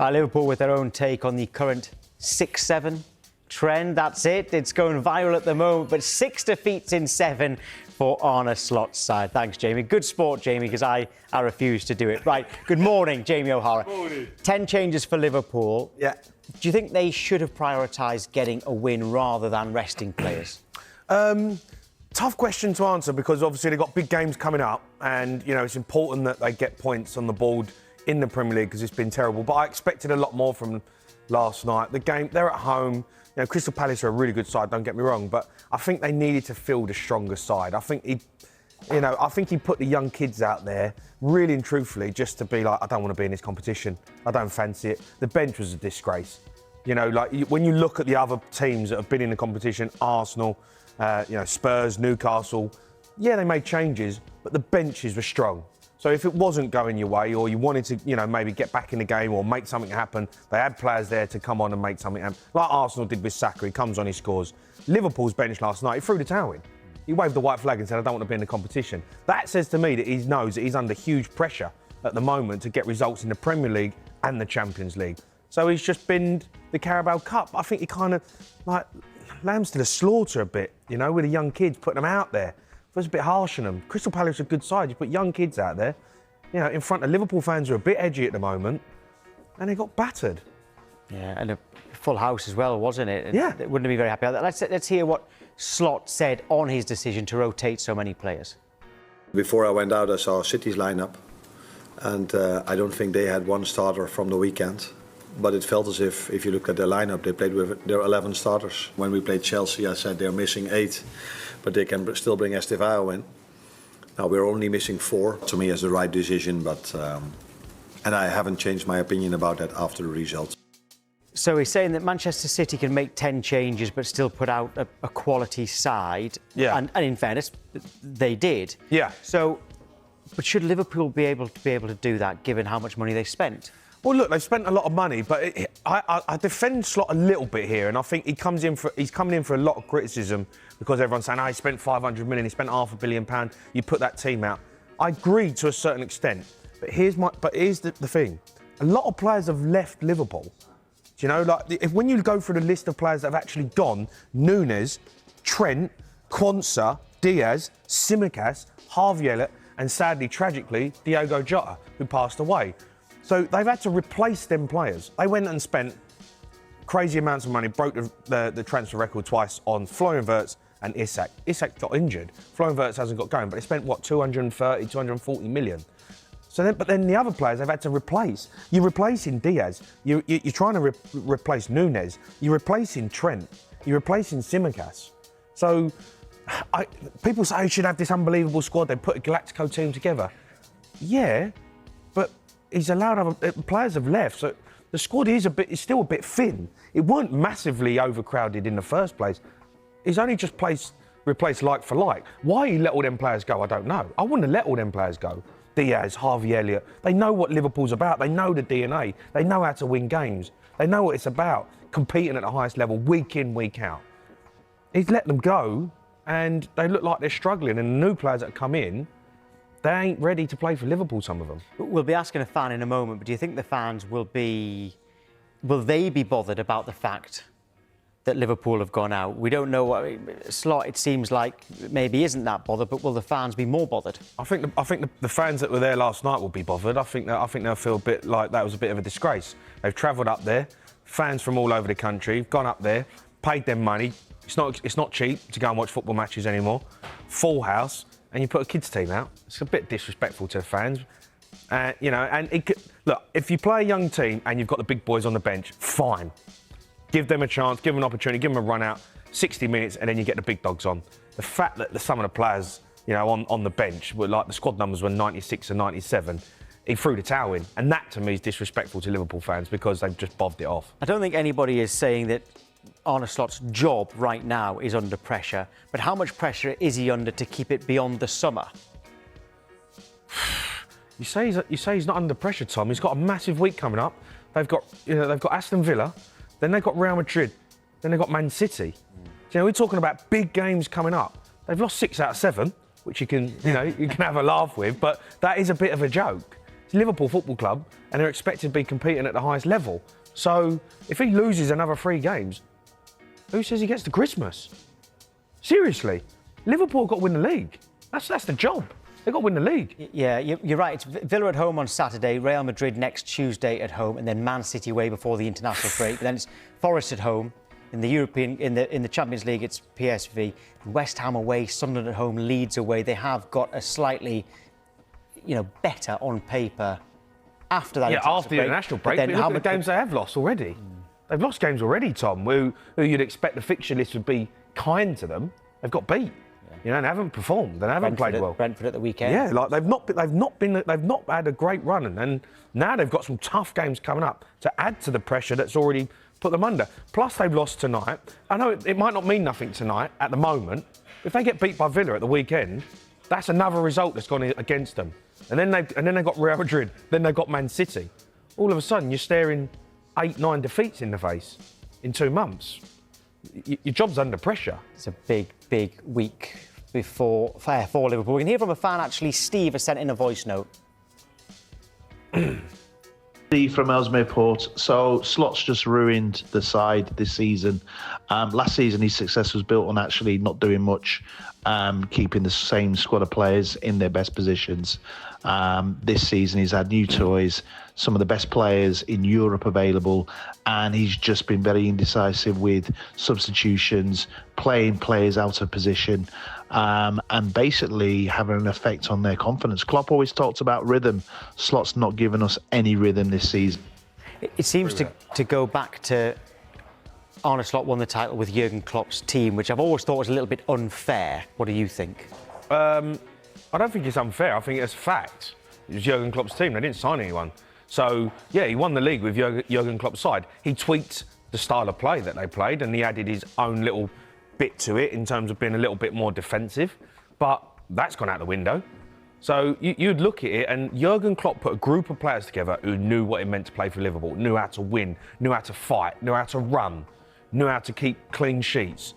Liverpool with their own take on the current 6-7 trend. That's it. It's going viral at the moment, but 6 defeats in 7 for Arne Slot's side. Thanks, Jamie. Good sport, Jamie, because I refuse to do it. Right. Good morning, JamieOHara. Morning. 10 changes for Liverpool. Yeah. Do you think they should have prioritised getting a win rather than resting players? Tough question to answer because obviously they've got big games coming up and, you know, it's important that they get points on the board in the Premier League because it's been terrible. But I expected a lot more from last night. The game, they're at home. You know, Crystal Palace are a really good side, don't get me wrong, but I think they needed to field a stronger side. I think he put the young kids out there, really and truthfully, just to be like, I don't want to be in this competition. I don't fancy it. The bench was a disgrace. You know, like when you look at the other teams that have been in the competition, Arsenal, Spurs, Newcastle, yeah, they made changes, but the benches were strong. So if it wasn't going your way or you wanted to, maybe get back in the game or make something happen, they had players there to come on and make something happen. Like Arsenal did with Saka, he comes on, he scores. Liverpool's bench last night, he threw the towel in. He waved the white flag and said, I don't want to be in the competition. That says to me that he knows that he's under huge pressure at the moment to get results in the Premier League and the Champions League. So he's just binned the Carabao Cup. I think he kind of, lambs to the slaughter a bit, with the young kids, putting them out there. It was a bit harsh on them. Crystal Palace are a good side. You put young kids out there, in front of Liverpool fans who are a bit edgy at the moment, and they got battered. Yeah, and a full house as well, wasn't it? Yeah. They wouldn't be very happy. Let's hear what Slot said on his decision to rotate so many players. Before I went out, I saw City's lineup, and I don't think they had one starter from the weekend. But it felt as if you look at their lineup, they played with their 11 starters. When we played Chelsea, I said they're missing 8, but they can still bring Estevao in. Now we're only missing 4. To me, it's the right decision, but and I haven't changed my opinion about that after the results. So he's saying that Manchester City can make 10 changes but still put out a quality side. Yeah. And in fairness, they did. Yeah. So, but should Liverpool be able to do that, given how much money they spent? Well, look, they've spent a lot of money, but I defend Slot a little bit here, and I think he's coming in for a lot of criticism because everyone's saying, he spent 500 million, he spent £500 million, you put that team out. I agree to a certain extent, but here's the thing. A lot of players have left Liverpool. When you go through the list of players that have actually gone, Núñez, Trent, Quansah, Diaz, Tsimikas, Harvey Elliott, and sadly, tragically, Diogo Jota, who passed away. So they've had to replace them players. They went and spent crazy amounts of money, broke the transfer record twice on Florian Wirtz and Isak. Isak got injured. Florian Wirtz hasn't got going, but they spent, 230, 240 million. But then the other players they've had to replace. You're replacing Diaz. You're trying to replace Núñez. You're replacing Trent. You're replacing Tsimikas. So people say you should have this unbelievable squad. They put a Galactico team together. Yeah, but he's allowed players have left, so the squad is still a bit thin. It weren't massively overcrowded in the first place. He's only just replaced like for like. Why he let all them players go, I don't know. I wouldn't have let all them players go. Diaz, Harvey Elliott, they know what Liverpool's about. They know the DNA. They know how to win games. They know what it's about, competing at the highest level, week in, week out. He's let them go, and they look like they're struggling, and the new players that come in, they ain't ready to play for Liverpool, some of them. We'll be asking a fan in a moment, but do you think the fans will they be bothered about the fact that Liverpool have gone out? We don't know Slot, it seems like maybe isn't that bothered, but will the fans be more bothered? I think the fans that were there last night will be bothered. I think they'll feel a bit like that was a bit of a disgrace. They've travelled up there, fans from all over the country have gone up there, paid them money. It's not cheap to go and watch football matches anymore. Full house. And you put a kids' team out, it's a bit disrespectful to the fans. Look, if you play a young team and you've got the big boys on the bench, fine. Give them a chance, give them an opportunity, give them a run out, 60 minutes, and then you get the big dogs on. The fact that some of the players, on the bench, were like the squad numbers were 96 and 97, he threw the towel in. And that, to me, is disrespectful to Liverpool fans because they've just bobbed it off. I don't think anybody is saying that Arne Slot's job right now is under pressure, but how much pressure is he under to keep it beyond the summer? You say he's not under pressure, Tom. He's got a massive week coming up. They've got Aston Villa, then they've got Real Madrid, then they've got Man City. We're talking about big games coming up. They've lost 6 out of 7, which you can have a laugh with, but that is a bit of a joke. It's Liverpool Football Club, and they're expected to be competing at the highest level. So if he loses another 3 games, who says he gets to Christmas? Seriously, Liverpool got to win the league. That's the job. They've got to win the league. Yeah, you're right. It's Villa at home on Saturday, Real Madrid next Tuesday at home, and then Man City away before the international break. Then it's Forest at home. In the Champions League, it's PSV. West Ham away, Sunderland at home, Leeds away. They have got a slightly, better on paper after that. Yeah, after the international break. But look at the games they have lost already. They've lost games already, Tom. Who you'd expect the fixture list would be kind to them. They've got beat. They haven't performed. They haven't played well. Brentford at the weekend. Yeah, like they've not had a great run, and now they've got some tough games coming up to add to the pressure that's already put them under. Plus, they've lost tonight. I know it might not mean nothing tonight at the moment. If they get beat by Villa at the weekend, that's another result that's gone against them. And then they've got Real Madrid. Then they've got Man City. All of a sudden, you're staring 8-9 defeats in the face in 2 months. Your job's under pressure. It's a big week for Liverpool. We can hear from a fan, actually. Steve has sent in a voice note. Steve from Ellesmere Port. So Slot's just ruined the side this season. Last season, his success was built on actually not doing much, keeping the same squad of players in their best positions. This season, he's had new toys, some of the best players in Europe available, and he's just been very indecisive with substitutions, playing players out of position, and basically having an effect on their confidence. Klopp always talks about rhythm. Slot's not given us any rhythm this season. It seems to go back to Arne Slot won the title with Jurgen Klopp's team, which I've always thought was a little bit unfair. What do you think? I don't think it's unfair. I think it's a fact. It was Jurgen Klopp's team. They didn't sign anyone. So, yeah, he won the league with Jurgen Klopp's side. He tweaked the style of play that they played, and he added his own little bit to it in terms of being a little bit more defensive. But that's gone out the window. So you'd look at it, and Jurgen Klopp put a group of players together who knew what it meant to play for Liverpool, knew how to win, knew how to fight, knew how to run, knew how to keep clean sheets.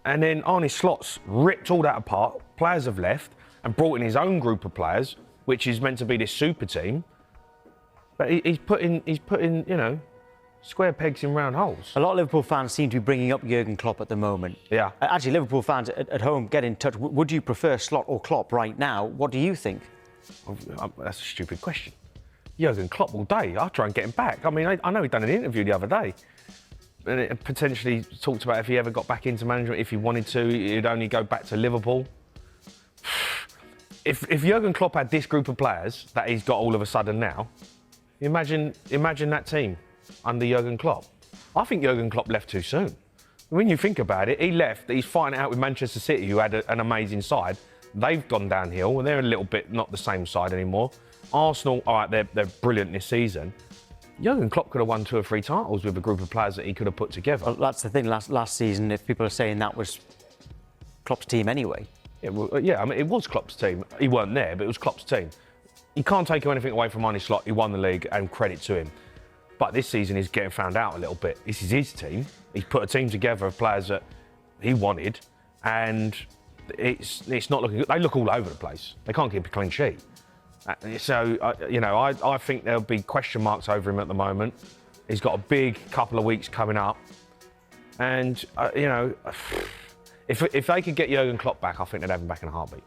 And then Arne Slot's ripped all that apart. Players have left and brought in his own group of players, which is meant to be this super team. But he's putting, square pegs in round holes. A lot of Liverpool fans seem to be bringing up Jurgen Klopp at the moment. Yeah. Actually, Liverpool fans at home, get in touch. Would you prefer Slot or Klopp right now? What do you think? That's a stupid question. Jurgen Klopp all day. I'll try and get him back. I mean, I know he'd done an interview the other day. And it potentially talked about if he ever got back into management, if he wanted to, he'd only go back to Liverpool. If Jurgen Klopp had this group of players that he's got all of a sudden now, imagine that team under Jurgen Klopp. I think Jurgen Klopp left too soon. When you think about it, he left, he's fighting out with Manchester City, who had an amazing side. They've gone downhill, and they're a little bit not the same side anymore. Arsenal, all right, they're brilliant this season. Jurgen Klopp could have won 2 or 3 titles with a group of players that he could have put together. Well, that's the thing. Last season, if people are saying that was Klopp's team anyway. Yeah, I mean, it was Klopp's team. He weren't there, but it was Klopp's team. You can't take anything away from Arne Slot. He won the league, and credit to him. But this season, he's getting found out a little bit. This is his team. He's put a team together of players that he wanted, and it's not looking good. They look all over the place. They can't keep a clean sheet. So, I think there'll be question marks over him at the moment. He's got a big couple of weeks coming up. And, if they could get Jurgen Klopp back, I think they'd have him back in a heartbeat.